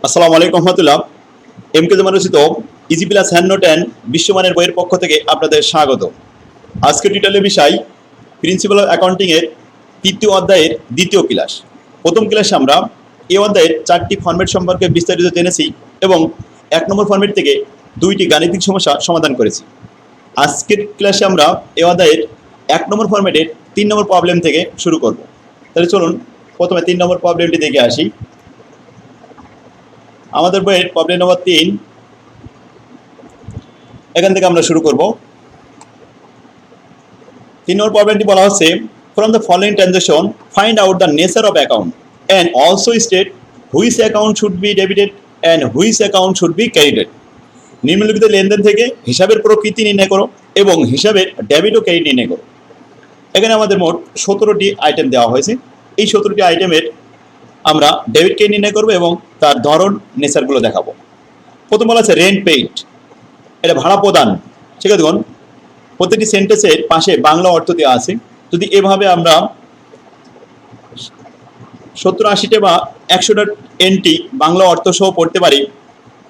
আসসালামু আলাইকুম রহমতুল্লাহ। এমকে জমা রচিত easy plus hand note and বিশ্বমানের বইয়ের পক্ষ থেকে আপনাদের স্বাগত। আজকের টিউটোরিয়ালের বিষয় প্রিন্সিপাল অফ অ্যাকাউন্টিং এর তৃতীয় অধ্যায়ের দ্বিতীয় ক্লাস। প্রথম ক্লাসে আমরা এই অধ্যায়ের 4টি ফরম্যাট সম্পর্কে বিস্তারিত জেনেছি এবং 1 নম্বর ফরম্যাট থেকে 2টি গাণিতিক সমস্যা সমাধান করেছি। আজকের ক্লাসে আমরা এই অধ্যায়ের 1 নম্বর ফরম্যাটের 3 নম্বর প্রবলেম থেকে শুরু করব। তাহলে চলুন প্রথমে 3 নম্বর প্রবলেমটি দেখে আসি। আমাদের বইয়ের প্রবলেম নম্বর 3, এখান থেকে আমরা শুরু করব। 3 নম্বর প্রবলেমটি বলা হচ্ছে, from the following transaction find out the nature of account and also state which account should be debited and which account should be credited. নিম্নলিখিত লেনদেন থেকে হিসাবের প্রকৃতি নির্ণয় করো এবং হিসাবের ডেবিট ও ক্রেডিট নির্ণয় করো। এখানে আমাদের মোট 17টি আইটেম দেওয়া হয়েছে। এই 17টি আইটেমের আমরা ডেবিট ক্রেডিট নির্ণয় করবো এবং তার ধরন নেচারগুলো দেখাবো। প্রথম বলা আছে রেন্ট পেইড, এটা ভাড়া প্রদান। ঠিক আছে, দেখুন প্রত্যেকটি সেন্টেন্সের পাশে বাংলা অর্থ দেওয়া আছে। যদি এভাবে আমরা 70-80টা বা 100টা এনটি বাংলা অর্থ সহ পড়তে পারি,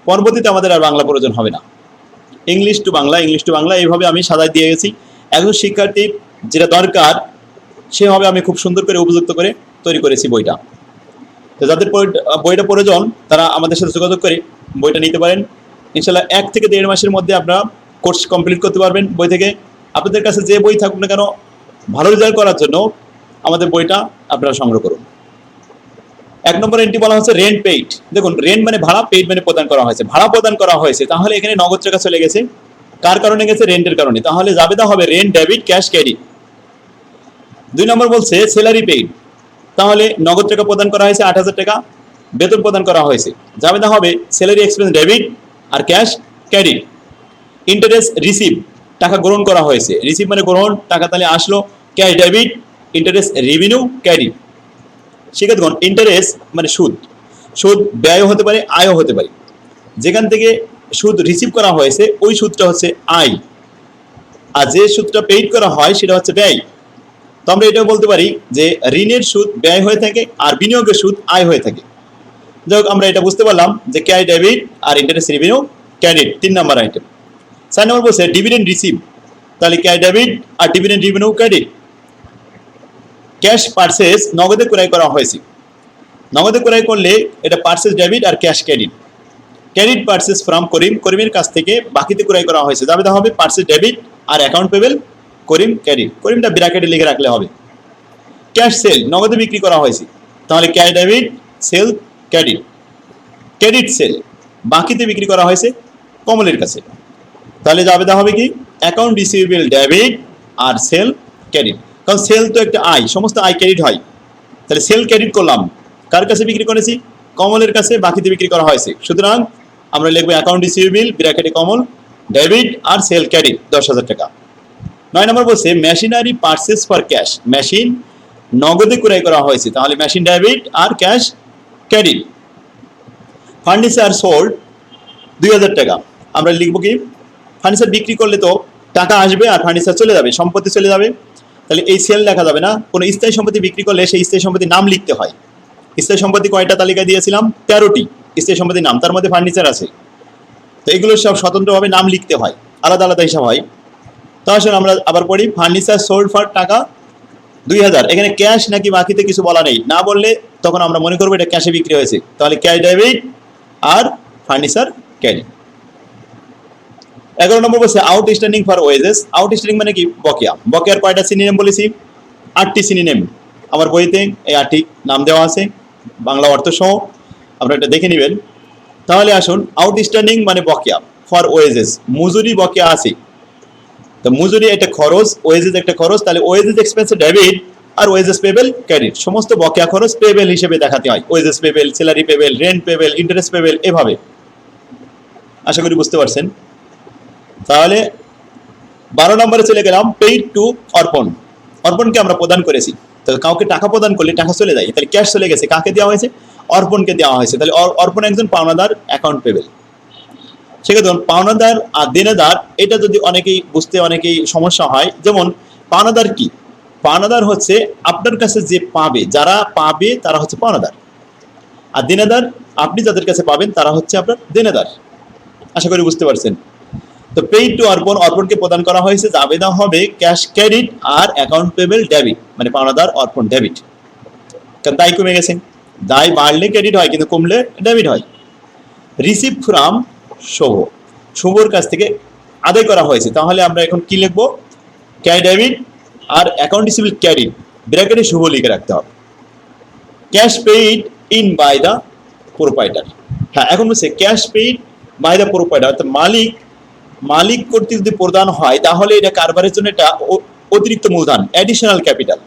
পরবর্তীতে আমাদের আর বাংলা প্রয়োজন হবে না। ইংলিশ টু বাংলা এইভাবে আমি সাজায় দিয়ে গেছি। একজন শিক্ষার্থীর যেটা দরকার সেভাবে আমি খুব সুন্দর করে উপযুক্ত করে তৈরি করেছি বইটা। তো যাদের বইটা প্রয়োজন তারা আমাদের সাথে যোগাযোগ করে বইটা নিতে পারেন। ইনশাল্লাহ 1 থেকে 1.5 মাসের মধ্যে আপনারা কোর্স কমপ্লিট করতে পারবেন বই থেকে। আপনাদের কাছে যে বই থাকুক না কেন, ভালো রেজাল্ট করার জন্য আমাদের বইটা আপনারা সংগ্রহ করুন। 1 নম্বর এন্ট্রি বলা হচ্ছে রেন্ট পেইড। দেখুন রেন্ট মানে ভাড়া, পেইড মানে প্রদান করা হয়েছে। ভাড়া প্রদান করা হয়েছে, তাহলে এখানে নগদ টাকা চলে গেছে। কার কারণে গেছে? রেন্টের কারণে। তাহলে জাবেদা হবে রেন্ট ডেবিট ক্যাশ ক্রেডিট। 2 নম্বর বলছে স্যালারি পেইড, তাহলে নগদ টাকা প্রদান করা হয়েছে 8,000 টাকা, বেতন প্রদান করা হয়েছে। জাবেদা হবে স্যালারি এক্সপেন্স ডেবিট আর ক্যাশ ক্রেডিট। ইন্টারেস্ট রিসিভ, টাকা গ্রহণ করা হয়েছে। রিসিভ মানে গ্রহণ, টাকা তাহলে আসলো cash debit, interest revenue credit. সেক্ষেত্রে ইন্টারেস্ট মানে সুদ, সুদ ব্যয়ও হতে পারে আয়ও হতে পারে। যেখান থেকে সুদ রিসিভ করা হয়েছে ওই সুদটা হচ্ছে আয়, আর যে সুদটা পেইড করা হয় সেটা হচ্ছে ব্যয়। তো আমরা এটাও বলতে পারি যে ঋণের সুদ ব্যয় হয়ে থাকে আর বিনিয়োগের সুদ আয় হয়ে থাকে। যাই হোক, আমরা এটা বুঝতে পারলাম যে ক্যাশ ডেবিট আর interest revenue credit 3 number item. 4 number বলছে ডিভিডেন্ড রিসিভ, তাহলে ক্যাশ ডেবিট আর dividend revenue credit. Cash purchase, নগদে ক্রয় করা হয়েছে। নগদে ক্রয় করলে এটা পারচেজ ডেবিট আর cash credit. Credit purchase from Karim, করিমের কাছ থেকে বাকিতে ক্রয় করা হয়েছে। দাবিটা হবে পারচেজ ডেবিট আর অ্যাকাউন্ট পেবেল করিম ক্রেডিট। করিমটা ব্র্যাকেটে লিখে রাখলে হবে। ক্যাশ সেল, নগদে বিক্রি করা হয়েছে, তাহলে cash debit sale credit. Credit sale, বাকিতে বিক্রি করা হয়েছে কমলের কাছে, তাহলে জাবেদা হবে কি অ্যাকাউন্ট রিসিভেবল ডেবিট আর সেল ক্রেডিট। কারণ সেল তো একটা আয়, সমস্ত আয় ক্রেডিট হয়, তাহলে সেল ক্রেডিট করলাম। কার কাছে বিক্রি করেছি? কমলের কাছে, বাকিতে বিক্রি করা হয়েছে। সুতরাং আমরা লিখবো অ্যাকাউন্ট রিসিভেবল ব্র্যাকেটে কমল ডেবিট আর সেল ক্রেডিট 10,000 টাকা। 9 নম্বর বলছে machinery purchase for cash, machine নগদে ক্রয় করা হয়েছে, তাহলে মেশিন ডেবিট আর ক্যাশ ক্রেডিট। ফার্নিচার সোল্ড 2,000 টাকা, আমরা লিখবো কি ফার্নিচার বিক্রি করলে তো টাকা আসবে আর ফার্নিচার চলে যাবে, সম্পত্তি চলে যাবে, তাহলে এই সেল লেখা যাবে না। কোনো স্থায়ী সম্পত্তি বিক্রি করলে সেই স্থায়ী সম্পত্তির নাম লিখতে হয়। স্থায়ী সম্পত্তি কয়টা তালিকা দিয়েছিলাম? 13টি স্থায়ী সম্পত্তির নাম, তার মধ্যে ফার্নিচার আছে। তো এগুলো সব স্বতন্ত্রভাবে নাম লিখতে হয়, আলাদা আলাদা হিসাব হয়। তো আসলে আমরা আবার পড়ি ফার্নিচার সোল্ড ফর টাকা 2,000। এখানে ক্যাশ নাকি বাকিতে কিছু বলা নেই, না বললে তখন আমরা মনে করবো এটা ক্যাশে বিক্রি হয়েছে, তাহলে ক্যাশ ডেবিট আর ফার্নিচার ক্রেডিট। 11 নম্বর বলছে আউটস্ট্যান্ডিং ফর ওয়েজেস। আউটস্ট্যান্ডিং মানে কি? বকেয়া। বকেয়ার কয়টা সিনোনিম বলেছি? 8টি সিনোনিম। আমার বইতে এই 8টি নাম দেওয়া আছে বাংলা অর্থ সহ, আপনারা এটা দেখে নেবেন। তাহলে আসুন, আউটস্ট্যান্ডিং মানে বকেয়া, ফর ওয়েজেস মজুরি বকেয়া আছে। তো মজুরি একটা খরচ, ওয়েজেস একটা খরচ, তাহলে ওয়েজেস এক্সপেন্স ডেবিট আর ওয়েজেস পেবেল ক্রেডিট। সমস্ত বকেয়া খরচ পেবেল হিসেবে দেখাতে হয়। Wages payable, salary payable, rent payable, interest payable, এভাবে। আশা করি বুঝতে পারছেন। তাহলে 12 নম্বরে চলে গেলাম পেইড টু অর্পণ। অর্পণকে আমরা প্রদান করেছি, তো কাউকে টাকা প্রদান করলে টাকা চলে যায়, তাহলে ক্যাশ চলে গেছে, কাকে দেওয়া হয়েছে? অর্পণকে দেওয়া হয়েছে। তাহলে অর্পণ একজন পাওনাদার, অ্যাকাউন্ট পেবেল। সেক্ষেত্রে পাওনাদার আর দেনাদার, এটা যদি অনেকেই বুঝতে অনেকেই সমস্যা হয়। যেমন পাওনাদার কি? পাওনাদার হচ্ছে আপনার কাছে যে পাবে, যারা পাবে তারা হচ্ছে পাওনাদার। আর দেনাদার আপনি যাদের কাছে পাবেন তারা হচ্ছে আপনার দেনাদার। আশা করি বুঝতে পারছেন। তো পেইড টু অর্পণ, অর্পণকে প্রদান করা হয়েছে, জাবেদা হবে ক্যাশ ক্রেডিট আর অ্যাকাউন্ট পেবেল ডেবিট, মানে পাওনাদার অর্পণ ডেবিট। কারণ দায় কমে গেছে, দায় বাড়লে ক্রেডিট হয় কিন্তু কমলে ডেবিট হয়। রিসিভ ফ্রম শুভ, শুভর কাছ থেকে আদায় করা হয়েছে, তাহলে আমরা এখন কি লিখবো, ক্যাশ ডেবিট আর অ্যাকাউন্ট রিসিভেবল ক্রেডিট ব্র্যাকেটে শুভ লিখে রাখতে হবে। Cash paid in by the proprietor, হ্যাঁ এখন বলছে cash paid by the proprietor, অর্থাৎ মালিক কর্তৃক যদি প্রদান হয় তাহলে এটা কারবারের জন্য এটা অতিরিক্ত মূলধন, অ্যাডিশনাল ক্যাপিটাল।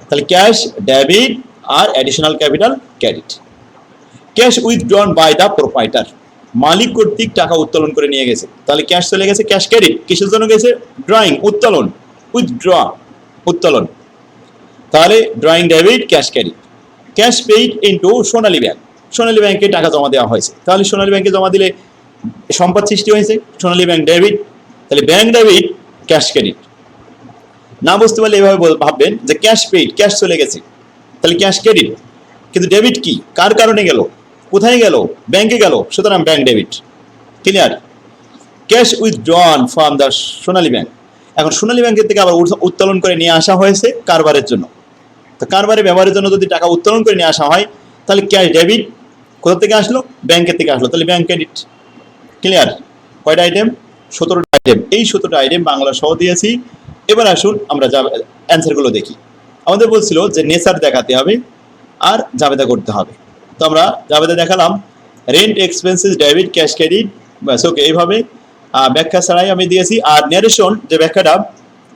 তাহলে ক্যাশ ডেবিট আর additional capital credit. Cash withdrawn by the proprietor, মালিক কর্তৃক টাকা উত্তোলন করে নিয়ে গেছে, তাহলে ক্যাশ চলে গেছে ক্যাশ ক্রেডিট, কিসের জন্য গেছে, ড্রয়িং উত্তোলন, উইথড্র উত্তোলন, তাহলে drawing debit cash credit. Cash paid into Sonali bank, Sonali ব্যাংকে টাকা জমা দেওয়া হয়েছে, তাহলে সোনালী ব্যাংকে জমা দিলে সম্পদ সৃষ্টি হয়েছে, সোনালী ব্যাংক ডেবিট, তাহলে ব্যাংক ডেবিট ক্যাশ ক্রেডিট। না বুঝতে পারলে এভাবে ভাববেন যে ক্যাশ পেইড, ক্যাশ চলে গেছে, তাহলে ক্যাশ ক্রেডিট, কিন্তু ডেবিট কি, কার কারণে গেল, কোথায় গেল, ব্যাংকে গেল, সুতরাং bank debit. Clear. Cash withdrawn from the Sonali bank, এখন সোনালী ব্যাংকের থেকে আবার উত্তোলন করে নিয়ে আসা হয়েছে কারবারের জন্য, তো কারবারে ব্যবহারের জন্য যদি টাকা উত্তোলন করে নিয়ে আসা হয় তাহলে ক্যাশ ডেবিট, কোথা থেকে আসলো, ব্যাংকের থেকে আসলো, তাহলে ব্যাংক ক্রেডিট। ক্লিয়ার। কয়টা আইটেম, 17টা আইটেম, এই 17টা আইটেম বাংলা সহ দিয়েছি। এবার আসুন আমরা অ্যান্সারগুলো দেখি। আমাদের বলছিল যে নেচার দেখাতে হবে আর জাবেদা করতে হবে, তো আমরা জাবেদা দেখালাম, rent expenses debit cash credit, ব্যাস ওকে, এইভাবে ব্যাখ্যা ছাড়াই আমি দিয়েছি। আর ন্যারেশন যে ব্যাখ্যাটা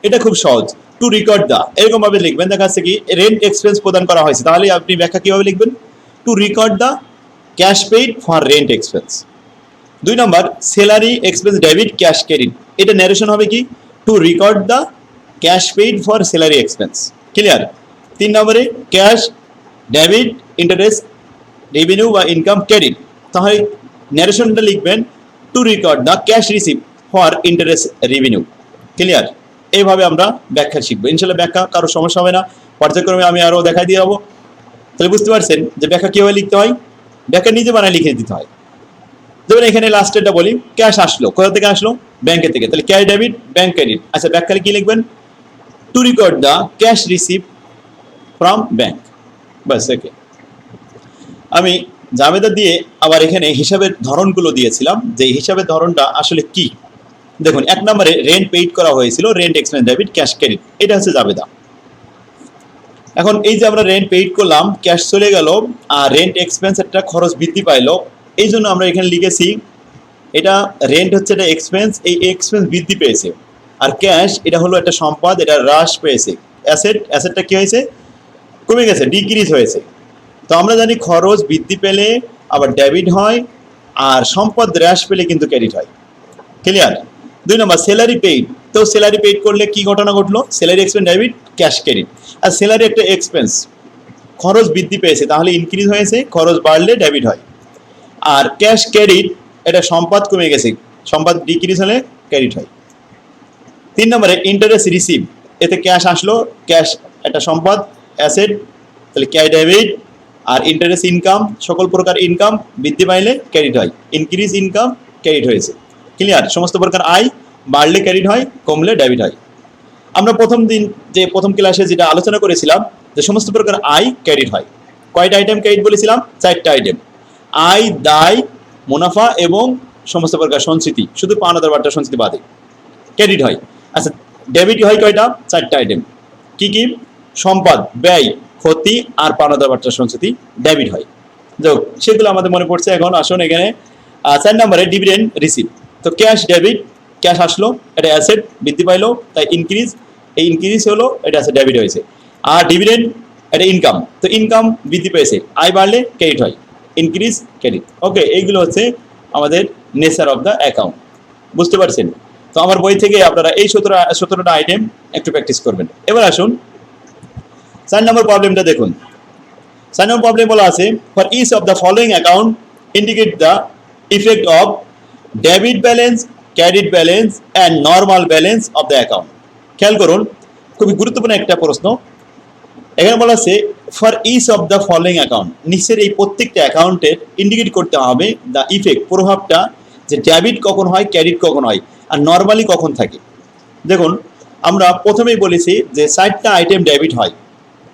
এটা খুব সহজ, টু রেকর্ড দা, এরকম ভাবে লিখবেন, দেখা যাচ্ছে কি রেন্ট এক্সপেন্স প্রদান করা হয়েছে, তাহলে আপনি ব্যাখ্যা কিভাবে লিখবেন, to record the cash paid for rent expense. 2 number salary expense debit cash credit, এটা ন্যারেশন হবে কি, to record the cash paid for salary expense. Clear. 3 নম্বরে ক্যাশ ডেবিট ইন্টারেস্ট রেভিনিউ বা ইনকাম ক্রেডিট, তাহলে ন্যারেশনটা লিখবেন to record the cash receive for interest revenue. Clear. এইভাবে আমরা ব্যাখ্যা শিখবো ইনশাল্লাহ, ব্যাখ্যা কারো সমস্যা হবে না, পর্যায়ক্রমে আমি আরও দেখাই দিয়ে যাবো। তাহলে বুঝতে পারছেন যে ব্যাখ্যা কীভাবে লিখতে হয়, ব্যাখ্যা নিজে বানায় লিখে দিতে হয়। যেমন এখানে লাস্টেরটা বলি, ক্যাশ আসলো, কোথা থেকে আসলো, ব্যাংকের থেকে, তাহলে ক্যাশ ডেবিট ব্যাংক ক্রেডিট। আচ্ছা ব্যাখ্যায় কি লিখবেন, to record the cash receive from bank, বাস ওকে। আমি জাবেদা দিয়ে আবার এখানে হিসাবের ধরনগুলো দিয়েছিলাম, যে হিসাবের ধরনটা আসলে কি। দেখুন 1 নম্বরে রেন্ট পেইড করা হয়েছিল, rent expense debit cash credit, এটা হচ্ছে জাবেদা। এখন এই যে আমরা রেন্ট পেইড করলাম, ক্যাশ চলে গেল, আর রেন্ট এক্সপেন্স একটা খরচ বৃদ্ধি পাইলো, এই জন্য আমরা এখানে লিখেছি এটা রেন্ট হচ্ছে এটা এক্সপেন্স, এই এক্সপেন্স বৃদ্ধি পেয়েছে, আর ক্যাশ এটা হলো একটা সম্পদ, এটা হ্রাস পেয়েছে, অ্যাসেটটা কি হয়েছে, কমে গেছে, ডিক্রিজ হয়েছে। তো আমরা জানি খরচ বৃদ্ধি পেলে আবার ডেবিট হয়, আর সম্পদ হ্রাস পেলে কিন্তু ক্রেডিট হয়। ক্লিয়ার। 2 নম্বর স্যালারি পেইড, তো স্যালারি পেইড করলে কি ঘটনা ঘটলো, salary expense debit cash credit. আর স্যালারি একটা এক্সপেন্স, খরচ বৃদ্ধি পেয়েছে, তাহলে ইনক্রিজ হয়েছে, খরচ বাড়লে ডেবিট হয়। আর ক্যাশ ক্রেডিট এটা সম্পদ কমে গেছে, সম্পদ ডিক্রিজ হলে ক্রেডিট হয়। 3 নম্বরে ইন্টারেস্ট রিসিভ, এতে ক্যাশ আসলো, ক্যাশ একটা সম্পদ অ্যাসেট, তাহলে ক্যাশ ডেবিট। আর ইন্টারেস্ট ইনকাম, সকল প্রকার ইনকাম বৃদ্ধি পাইলে ক্রেডিট হয়, ইনক্রিজ ইনকাম ক্রেডিট হয়েছে। ক্লিয়ার। সমস্ত প্রকার আয় বাড়লে ক্রেডিট হয়, কমলে ডেবিট হয়। আমরা প্রথম ক্লাসে যেটা আলোচনা করেছিলাম যে সমস্ত প্রকার আয় ক্রেডিট হয়, কয়টা আইটেম ক্রেডিট বলেছিলাম, 4টা আইটেম, আয়, দায়, মুনাফা এবং সমস্ত প্রকার সঞ্চিতি, শুধু পাওনাদার বাট্টা সঞ্চিতি বাদে ক্রেডিট হয়। আচ্ছা ডেবিট হয় কয়টা, 4টা আইটেম, কি কি, সম্পদ, ব্যয়, ক্ষতি আর পাওনাদার বাট্টা সঞ্চিতি ডেবিট হয়। যাক সেগুলো আমাদের মনে পড়ছে। এখন আসুন এখানে 4 নম্বরে ডিভিডেন্ড রিসিভ, তো ক্যাশ ডেবিট, ক্যাশ আসলো, এটা অ্যাসেট বৃদ্ধি পাইলো, তাই ইনক্রিজ, এই ইনক্রিজ হলো, এটা আছে ডেবিট হয়েছে। আর ডিভিডেন্ড এটা ইনকাম, তো ইনকাম বৃদ্ধি পেয়েছে, আয় বাড়লে ক্রেডিট হয়, ইনক্রিজ ক্রেডিট। ওকে, এইগুলো হচ্ছে আমাদের নেচার অফ দ্য অ্যাকাউন্ট, বুঝতে পারছেন। তো আমার বই থেকে আপনারা এই 17টা আইটেম একটু প্র্যাকটিস করবেন। এবার আসুন 4 নম্বর প্রবলেমটা দেখুন। 4 নম্বর প্রবলেম বলা আছে, for each of the following account indicate the effect of debit balance, credit balance and normal balance of the account. খেয়াল করুন, খুবই গুরুত্বপূর্ণ একটা প্রশ্ন। এখানে বলা আছে for each of the following account, নিচের এই প্রত্যেকটা অ্যাকাউন্টের ইন্ডিকেট করতে হবে দ্য ইফেক্ট, প্রভাবটা, যে ডেবিট কখন হয়, ক্রেডিট কখন হয়, আর নর্মালি কখন থাকে। দেখুন আমরা প্রথমেই বলেছি যে 4টা আইটেম ডেবিট হয়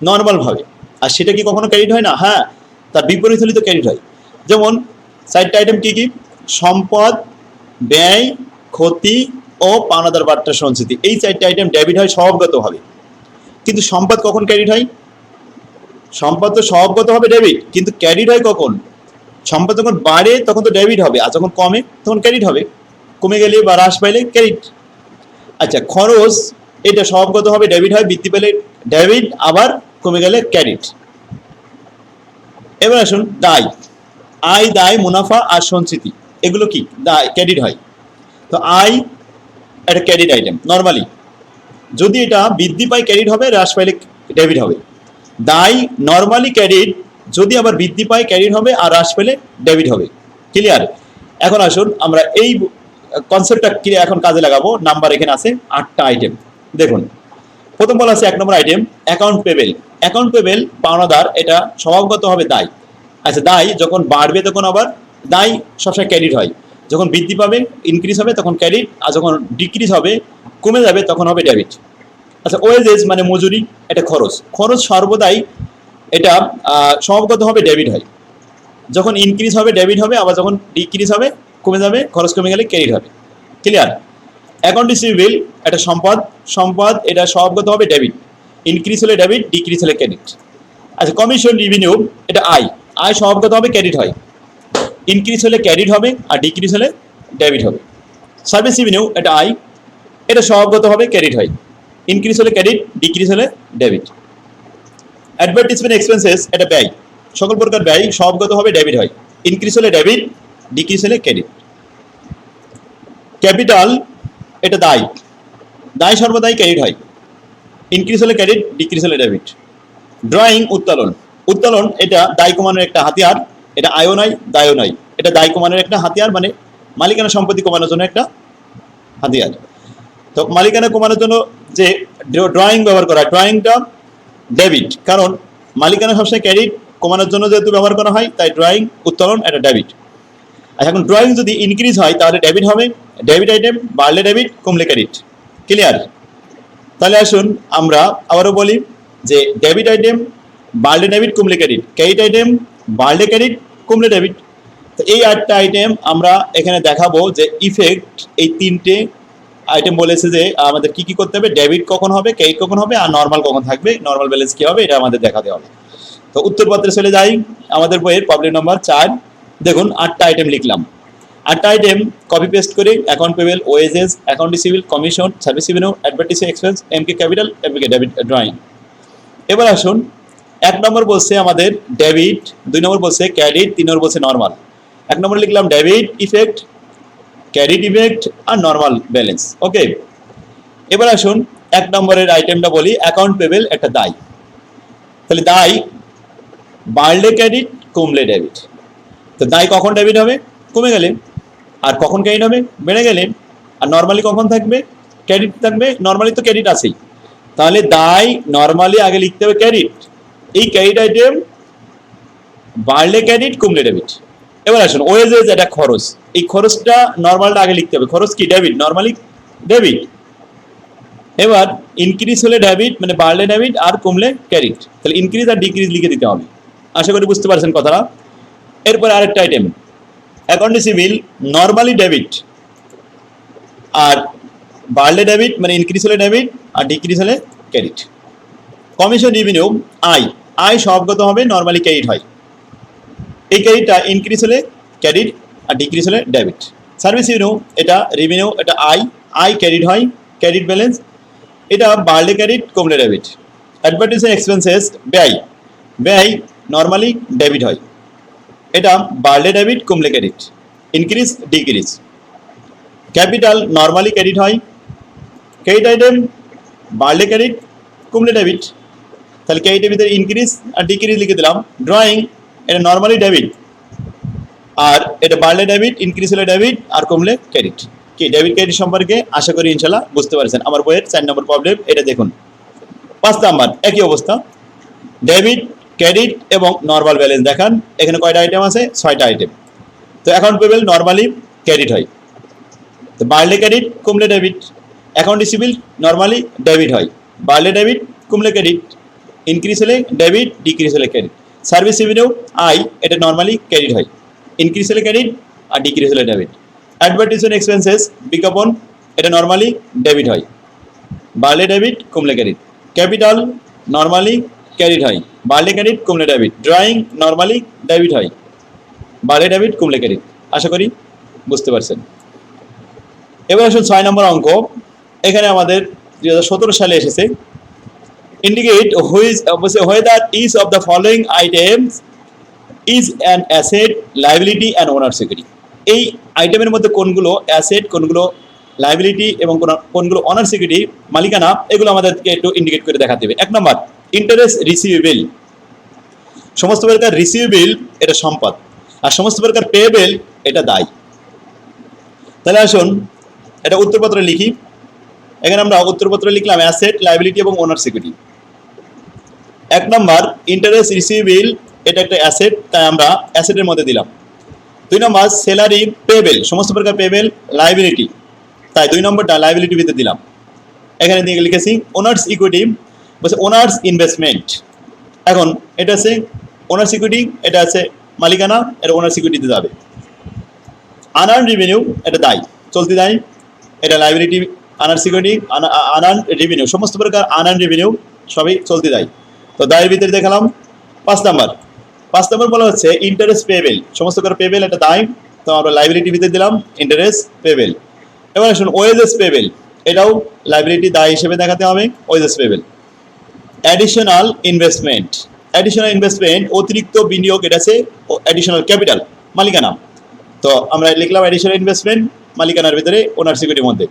নর্মালভাবে, আর সেটা কি কখনো ক্রেডিট হয় না? হ্যাঁ, তার বিপরীত হলে তো ক্রেডিট হয়। যেমন 4টা আইটেম কি কি? সম্পদ, ব্যয়, ক্ষতি ও পাওনাদার বার্তা সঞ্চিতি। এই 4টা আইটেম ডেবিট হয় স্বভাবগতভাবে। কিন্তু সম্পদ কখন ক্রেডিট হয়? সম্পদ তো স্বভাবগতভাবে ডেবিট, কিন্তু ক্রেডিট হয় কখন? সম্পদ যখন বাড়ে তখন তো ডেবিট হবে, আর যখন কমে তখন ক্রেডিট হবে। কমে গেলে বা হ্রাস পাইলে ক্রেডিট। আচ্ছা, খরচ এটা স্বভাবগতভাবে ডেবিট হয়, বৃদ্ধি পেলে ডেবিট, আবার কমে গেলে ক্রেডিট। এবার আসুন দায়। আয়, দায়, মুনাফা আর সঞ্চিতি, এগুলো কি দায়, ক্রেডিট হয়। তো আয় একটা ক্রেডিট আইটেম নর্মালি, যদি এটা বৃদ্ধি পায় ক্রেডিট হবে, হ্রাস পাইলে ডেবিট হবে। দায় নর্মালি ক্রেডিট, যদি আবার বৃদ্ধি পায় ক্রেডিট হবে, আর হ্রাস পেলে ডেবিট হবে। ক্লিয়ার? এখন আসুন আমরা এই কনসেপ্টটা কি এখন কাজে লাগাবো। নাম্বার এখানে আছে 8টা আইটেম। দেখুন প্রথম বলা আছে 1 number item account payable. Account payable পাওনাদার, এটা স্বভাবগতভাবে দায়। আচ্ছা, দায় যখন বাড়বে তখন আবার দায় সবসময় ক্রেডিট হয়, যখন বৃদ্ধি পাবে ইনক্রিজ হবে তখন ক্রেডিট, আর যখন ডিক্রিজ হবে কমে যাবে তখন হবে ডেবিট। আচ্ছা, ওয়েজেস মানে মজুরি, এটা খরচ। খরচ সর্বদাই এটা স্বভাবগতভাবে ডেবিট হয়, যখন ইনক্রিজ হবে ডেবিট হবে, আবার যখন ডিক্রিজ হবে কমে যাবে, খরচ কমে গেলে ক্রেডিট হবে। ক্লিয়ার? অ্যাকাউন্ট রিসিভেবল এটা সম্পদ। সম্পদ এটা স্বভাবগতভাবে ডেবিট, ইনক্রিজ হলে ডেবিট, ডিক্রিজ হলে ক্রেডিট। আচ্ছা, কমিশন রেভিনিউ এটা আয়। আয় স্বভাবগতভাবে ক্রেডিট হয়, ইনক্রিজ হলে ক্রেডিট হবে, আর ডিক্রিজ হলে ডেবিট হবে। সার্ভিস রেভিনিউ এটা আয়, এটা স্বভাবগতভাবে ক্রেডিট হয়, ইনক্রিজ হলে ক্রেডিট, ডিক্রিজ হলে ডেবিট। অ্যাডভার্টাইজমেন্ট এক্সপেন্সেস এটা ব্যয়। সকল প্রকার ব্যয় স্বভাবগতভাবে ডেবিট হয়, ইনক্রিজ হলে ডেবিট, ডিক্রিজ হলে ক্রেডিট। ক্যাপিটাল এটা দায়। দায় সর্বদাই ক্রেডিট হয়, ইনক্রিজ হলে ক্রেডিট, ডিক্রিজ হলে ডেবিট। ড্রয়িং উত্তোলন। উত্তোলন এটা দায় কমানোর একটা হাতিয়ার, এটা আয়ও নয় দায়ও নয়, এটা দায় কমানোর একটা হাতিয়ার, মানে মালিকানা সম্পত্তি কমানোর জন্য একটা হাতিয়ার। তো মালিকানা কমানোর জন্য যে ড্রয়িং ব্যবহার করা, ড্রয়িংটা ডেবিট, কারণ মালিকানা সবসময় ক্রেডিট, কমানোর জন্য যেহেতু ব্যবহার করা হয় তাই ড্রয়িং উত্তোলন এটা ডেবিট। আর এখন ড্রয়িং যদি ইনক্রিজ হয় তাহলে ডেবিট হবে, ডেবিট আইটেম, বাড়লে ডেবিট, কমলে ক্রেডিট। ক্লিয়ার? তাহলে আসুন আমরা আবারও বলি যে ডেবিট আইটেম বাড়লে ডেবিট, কমলে ক্রেডিট, ক্রেডিট আইটেম বাড়লে ক্রেডিট, কমলে ডেবিট। তো এই 8টা আইটেম আমরা এখানে দেখাবো যে ইফেক্ট, এই 3টে আইটেম বলেছে যে আমাদের কি কি করতে হবে, ডেবিট কখন হবে, ক্রেডিট কখন হবে, আর নর্মাল কখন থাকবে, নর্মাল ব্যালেন্স কি হবে, এটা আমাদের দেখাতে হবে। তো উত্তরপত্রে চলে যাই। আমাদের বইয়ের প্রবলেম নাম্বার 4। দেখুন 8টা আইটেম লিখলাম। 8টা আইটেম কপি পেস্ট করে account payable, wages, account receivable, commission, service revenue, advertising expense, MK capital, MK debit, drawing. এবার আসুন 1 নম্বর বলছে আমাদের ডেবিট, 2 নম্বর বলছে ক্রেডিট, 3 নম্বর বলছে নর্মাল। 1 নম্বর লিখলাম ডেবিট ইফেক্ট, ক্রেডিট ইফেক্ট আর নর্মাল ব্যালেন্স। ওকে, এবার আসুন 1 নম্বরের আইটেমটা বলি অ্যাকাউন্ট পেবেল একটা দায়। তাহলে দায় বাড়লে ক্রেডিট, কমলে ডেবিট। তো দায় কখন ডেবিট হবে? কমে গেলে। আর কখন ক্রেডিট হবে? বেড়ে গেলে। আর নর্মালি কখন থাকবে? ক্রেডিট থাকবে। নর্মালি তো ক্রেডিট আছেই, তাহলে দায় নর্মালি আগে লিখতে হবে ক্রেডিট। এই ক্রেডিট আইটেম বাড়লে ক্রেডিট, কমলে ডেবিট। এবার আসুন ওয়েজেস এটা খরচ। এই খরচটা নর্মালটা আগে লিখতে হবে। খরচ কি? Debit, normally debit. এবার ইনক্রিজ হলে ডেবিট, মানে বাড়লে ডেবিট, আর কমলে ক্রেডিট। তাহলে ইনক্রিজ আর ডিক্রিজ লিখে দিতে হবে। আশা করি বুঝতে পারছেন কথাটা। এরপর আরেকটা item account receivable, normally debit, আর বাড়লে ডেবিট, মানে ইনক্রিজ হলে ডেবিট, আর ডিক্রিজ হলে ক্রেডিট। কমিশন রেভিনিউ আয়। আয় স্বভাবগত হবে নর্মালি ক্রেডিট হয়, এই ক্রেডিটটা ইনক্রিজ হলে ক্রেডিট, আর ডিক্রিজ হলে ডেবিট। সার্ভিস রেভিনিউ এটা আয়। আয় ক্রেডিট হয়, ক্রেডিট ব্যালেন্স, এটা বাড়লে ক্রেডিট, কমলে ডেবিট। অ্যাডভার্টাইজিং এক্সপেন্সেস ব্যয়। ব্যয় নর্মালি ডেবিট হয়, এটা বাড়লে ডেবিট, কমলে credit, increase decrease. Capital normally credit হয়, ক্রেডিট আইটেম বাড়লে ক্রেডিট, কমলে ডেবিট। তাহলে ক্রেডিটের ভিতরে ইনক্রিজ আর ডিক্রিজ লিখে দিলাম। ড্রয়িং এটা নর্মালি ডেবিট, আর এটা বাড়লে ডেবিট, ইনক্রিজ হলে ডেবিট, আর কমলে ক্রেডিট। কি ডেবিট ক্রেডিট সম্পর্কে আশা করি ইনশাল্লাহ বুঝতে পারছেন। আমার বইয়ের 4 নম্বর প্রবলেম এটা দেখুন। 5 নাম্বার একই অবস্থা। ডেবিট, ক্রেডিট এবং নর্মাল ব্যালেন্স দেখান। এখানে কয়টা আইটেম আছে? 6টা আইটেম। তো অ্যাকাউন্ট পেবেল নর্মালি ক্রেডিট হয়, তো বাড়লে ক্রেডিট কমলে debit. Account receivable normally debit হয়, বাড়লে ডেবিট কমলে ক্রেডিট। ইনক্রিজ হলে ডেবিট, ডিক্রিজ হলে ক্রেডিট। সার্ভিস রেভিনিউ আই, এটা নর্মালি ক্রেডিট হয়, ইনক্রিজ হলে ক্রেডিট আর ডিক্রিজ হলে ডেবিট। অ্যাডভার্টাইজমেন্ট এক্সপেন্সেস বিজ্ঞাপন, এটা নর্মালি ডেবিট হয়, বাড়লে ডেবিট কমলে ক্রেডিট। ক্যাপিটাল নর্মালি ক্রেডিট হয়, বাড়লে ক্রেডিট কমলে ডেবিট। ড্রয়িং নর্মালি ডেবিট হয়, বাড়লে ডেবিট কমলে ক্রেডিট। আশা করি বুঝতে পারছেন। এবার আসুন 6 নম্বর অঙ্ক। এখানে আমাদের 2017 সালে এসেছে। Indicate whether each of the following items is an asset, liability and owner security। এই আইটেমের মধ্যে কোনগুলো অ্যাসেট, কোনগুলো লাইবিলিটি এবং কোনগুলো অনার সিকিউরিটি মালিকানা, এগুলো আমাদেরকে একটু ইন্ডিকেট করে দেখাতে হবে। 1 নম্বর ইন্টারেস্ট রিসিভেবল। সমস্ত প্রকার রিসিভেবল এটা সম্পদ, আর সমস্ত প্রকার পেয়েবল এটা দায়। তাহলে আসুন এটা উত্তরপত্র লিখি। এখানে আমরা উত্তরপত্র লিখলাম অ্যাসেট, লাইবিলিটি এবং ওনার সিকিউরিটি। 1 নম্বর ইন্টারেস্ট রিসিভেবল, এটা একটা অ্যাসেট, তাই আমরা অ্যাসেটের মধ্যে দিলাম। 2 নম্বর স্যালারি পেয়েবল, সমস্ত প্রকার পেয়েবল লাইবিলিটি, তাই 2 নম্বরটা লাইবিলিটি ভিতরে দিলাম। এখানে দিয়ে লিখেছি ওনার্স ইকুইটি, বলছে ওনার্স ইনভেস্টমেন্ট। এখন এটা আছে ওনার সিকিউরিটি, এটা আছে মালিকানা, এটা ওনার সিকিউরিটিতে যাবে। আনআর্ন রেভিনিউ, এটা দায়, চলতি দায়, এটা liability. Unearned security, unearned revenue, সমস্ত প্রকার আনআর্ন রেভিনিউ সবই চলতি দায়, তো দায়ের ভিতরে দেখালাম। 5 নম্বর বলা হচ্ছে ইন্টারেস্ট পেয়েবল, সমস্ত প্রকার পেয়েবল এটা দায়, তো আমরা লাইবিলিটি ভিতরে দিলাম ইন্টারেস্ট পেয়েবল। এবার আসুন ওয়েজেস পেয়েবল, এটাও লাইবিলিটি দায় হিসেবে দেখাতে হবে, ওয়েজেস পেয়েবল। অ্যাডিশনাল ইনভেস্টমেন্ট, অতিরিক্ত বিনিয়োগ, এটা আছে অ্যাডিশনাল ক্যাপিটাল, মালিকানা, তো আমরা লিখলাম অ্যাডিশনাল ইনভেস্টমেন্ট মালিকানার ভিতরে ওনার সিকিউরিটির মধ্যে।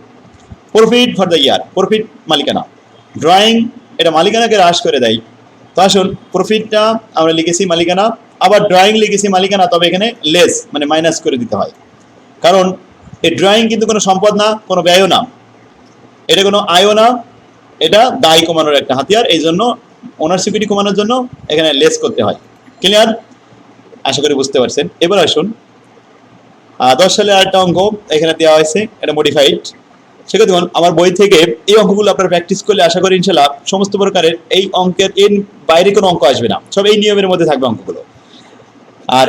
Profit for the year, profit মালিকানা। ড্রয়িং, এটা মালিকানাকে হ্রাস করে দেয়, তো আসুন প্রফিটটা আমরা লিখেছি মালিকানা, আবার ড্রয়িং লিখেছি মালিকানা, তবে এখানে লেস মানে মাইনাস করে দিতে হয়, কারণ এই ড্রয়িং কিন্তু কোনো সম্পদ না, কোনো ব্যয়ও না, এটা কোনো আয়ও না, এটা দায় কমানোর একটা হাতিয়ার, এই জন্য ওনার সিকিউরিটি কমানোর জন্য এখানে লেস করতে হয়। ক্লিয়ার? আশা করি বুঝতে পারছেন। এবার আসুন 10 সালের আরেকটা অঙ্ক এখানে দেওয়া হয়েছে, এটা মডিফাইড। সেক্ষেত্রে দেখুন আমার বই থেকে এই অঙ্কগুলো আপনারা প্র্যাকটিস করলে আশা করি ইনশাল্লাহ সমস্ত প্রকারের এই অঙ্কের এর বাইরে কোনো অঙ্ক আসবে না, সব এই নিয়মের মধ্যে থাকবে অঙ্কগুলো। আর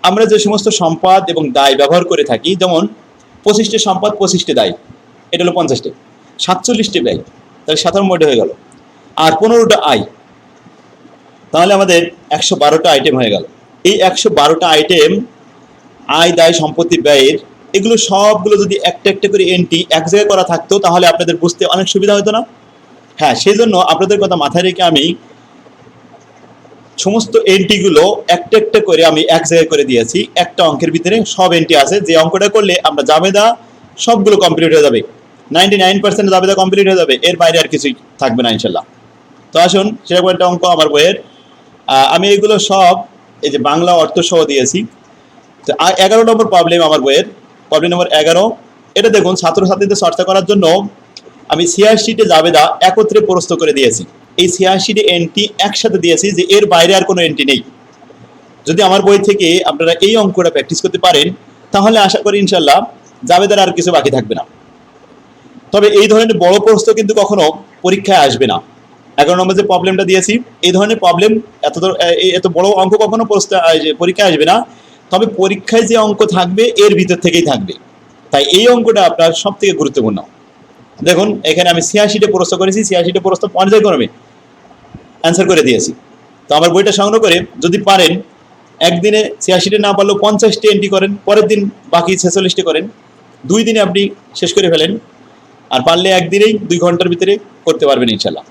আমরা যে সমস্ত সম্পদ এবং দায় ব্যবহার করে থাকি, যেমন 25টে সম্পদ 25টে দায়, এটা হলো 50টে, 47টে ব্যয়, তাহলে 97 হয়ে গেল, আর 15টা আয়, তাহলে আমাদের 112টা আইটেম হয়ে গেল। এই 112টা আইটেম আয়, দায়, সম্পত্তি, ব্যয়ের, এগুলো সবগুলো যদি একটা একটা করে এন্ট্রি এক জায়গায় করা থাকতো তাহলে আপনাদের বুঝতে অনেক সুবিধা হতো না? হ্যাঁ, সেই জন্য আপনাদের কথা মাথায় রেখে আমি সমস্ত এন্ট্রিগুলো একটা একটা করে আমি এক জায়গায় করে দিয়েছি। একটা অঙ্কের ভিতরে সব এন্ট্রি আছে, যে অঙ্কটা করলে আমরা জাবেদা সবগুলো কমপ্লিট হয়ে যাবে, 99% জাবেদা কমপ্লিট হয়ে যাবে, এর বাইরে আর কিছুই থাকবে না ইনশাল্লাহ। তো আসুন সেরকম একটা অঙ্ক আমার বইয়ের, আমি এগুলো সব এই যে বাংলা অর্থ সহ দিয়েছি। তো 11 নম্বর প্রবলেম আমার বইয়ের, প্রবলেম নম্বর 11। এটা দেখুন ছাত্রছাত্রীদের চর্চা করার জন্য আমি 86টে জাবেদা একত্রে প্রস্তুত করে দিয়েছি। এই 86টে এন্ট্রি একসাথে দিয়েছি, যে এর বাইরে আর কোনো এন্ট্রি নেই। যদি আমার বই থেকে আপনারা এই অঙ্কটা প্র্যাকটিস করতে পারেন তাহলে আশা করি ইনশাল্লাহ জাবেদার আর কিছু বাকি থাকবে না। তবে এই ধরনের বড় প্রশ্ন কিন্তু কখনো পরীক্ষায় আসবে না। 11 নম্বর যে প্রবলেমটা দিয়েছি, এই ধরনের প্রবলেম এত বড় অঙ্ক কখনো পরীক্ষায় আসবে না, তবে পরীক্ষায় যে অঙ্ক থাকবে এর ভিতর থেকেই থাকবে, তাই এই অঙ্কটা আপনার সব থেকে গুরুত্বপূর্ণ। দেখুন এখানে আমি 86টে প্রশ্ন করেছি, 86টে প্রশ্ন পর্যায়ক্রমে অ্যান্সার করে দিয়েছি। তো আমার বইটা সংগ্রহ করে যদি পারেন একদিনে 86টে না পারলেও 50টে এন্ট্রি করেন, পরের দিন বাকি 46টে করেন, 2 দিনে আপনি শেষ করে ফেলেন, আর পারলে একদিনেই 2 ঘন্টার ভিতরে করতে পারবেন ইনশাল্লাহ।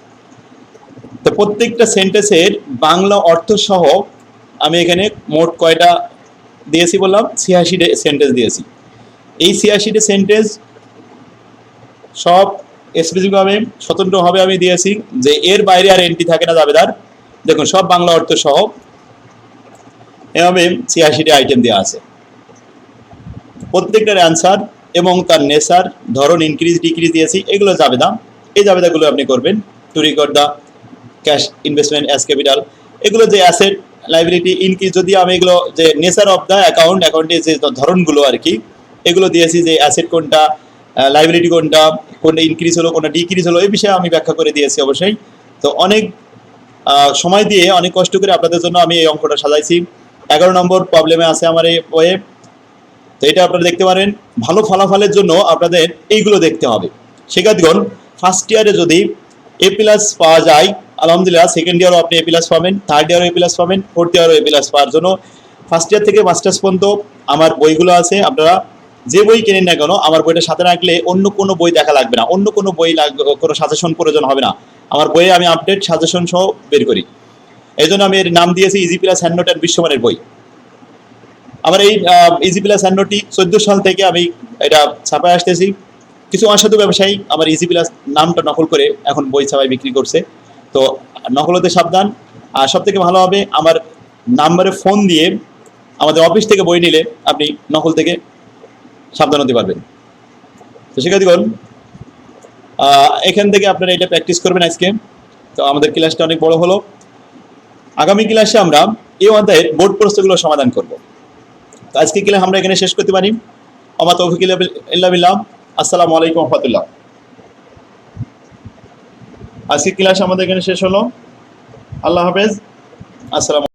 তো প্রত্যেকটা সেন্টেন্সের বাংলা অর্থ সহ আমি এখানে মোট কয়টা দিয়েছি বললাম, 86টে সেন্টেন্স দিয়েছি। এই 86টে সেন্টেন্স সব স্পেসিফিকভাবে স্বতন্ত্রভাবে আমি দিয়েছি, যে এর বাইরে আর এন্ট্রি থাকে না জাবেদার। দেখুন সব বাংলা অর্থ সহ এভাবে 86টে আইটেম দেওয়া আছে। প্রত্যেকটার অ্যান্সার এবং তার নেচার, ধরন, ইনক্রিজ ডিক্রিজ দিয়েছি, এগুলো জাবেদা। এই জাবেদাগুলো আপনি করবেন two record the cash investment as capital, এগুলো যে অ্যাসেট লাইবিলিটি ইনক্রিজ, যদি আমি এগুলো যে নেচার অফ দ্য অ্যাকাউন্টের যে ধরনগুলো আর কি, এগুলো দিয়েছি যে অ্যাসেট কোনটা, লাইবিলিটি কোনটা, কোনটা ইনক্রিজ হলো কোনটা ডিক্রিজ হলো, এই বিষয়ে আমি ব্যাখ্যা করে দিয়েছি অবশ্যই। তো অনেক সময় দিয়ে অনেক কষ্ট করে আপনাদের জন্য আমি এই অঙ্কটা সাজাইছি। 11 নম্বর প্রবলেমে আছে আমার এই বইয়ে। তো এটা আপনারা দেখতে পারেন। ভালো ফলাফলের জন্য আপনাদের এইগুলো দেখতে হবে। শিক্ষার্থীগণ, ফার্স্ট ইয়ারে যদি এ প্লাস পাওয়া যায় আলহামদুলিল্লাহ, সেকেন্ড ইয়ারও আপনি এ প্লাস পাবেন, থার্ড ইয়ারও এ প্লাস পাবেন, ফোর্থ ইয়ারও এ প্লাস পাওয়ার জন্য ফার্স্ট ইয়ার থেকে মাস্টার্স পর্যন্ত আমার বইগুলো আছে। আপনারা যে বই কেনেন না কেন আমার বইটা সাথে রাখলে অন্য কোনো বই দেখা লাগবে না, অন্য কোনো বই কোনো সাজেশন প্রয়োজন হবে না। আমার বইয়ে আমি আপডেট সাজেশন সহ বের করি। এই জন্য আমি এর নাম দিয়েছি ইজি প্লাস হ্যান্ডনোট অ্যান্ড বিশ্বমানের বই। আমার এই ইজি প্লাস হ্যান্ডনোটটি 14 সাল থেকে আমি এটা ছাপায় আসতেছি। কিছু অসাধু ব্যবসায়ী আমার ইজি প্লাস নামটা নকল করে এখন বই ছাপায় বিক্রি করছে। তো নকল হতে সাবধান। আর সব থেকে ভালো হবে আমার নাম্বারে ফোন দিয়ে আমাদের অফিস থেকে বই নিলে আপনি নকল থেকে সাবধান হতে পারবেন। তো শিক্ষার্থীগণ, এখান থেকে আপনারা এটা প্র্যাকটিস করবেন আজকে। তো আমাদের ক্লাসটা অনেক বড় হলো। আগামী ক্লাসে আমরা এই অধ্যায়ের বোর্ড প্রশ্নগুলো সমাধান করব। তো আজকে ক্লাস আমরা এখানে শেষ করতে পারি। আমা তৌফিক ইল্লা বিল্লাহ। আসসালামু আলাইকুম ওয়া রাহমাতুল্লাহ। আজকে ক্লাস আমাদের এখানে শেষ হলো। আল্লাহ হাফেজ। আসসালাম।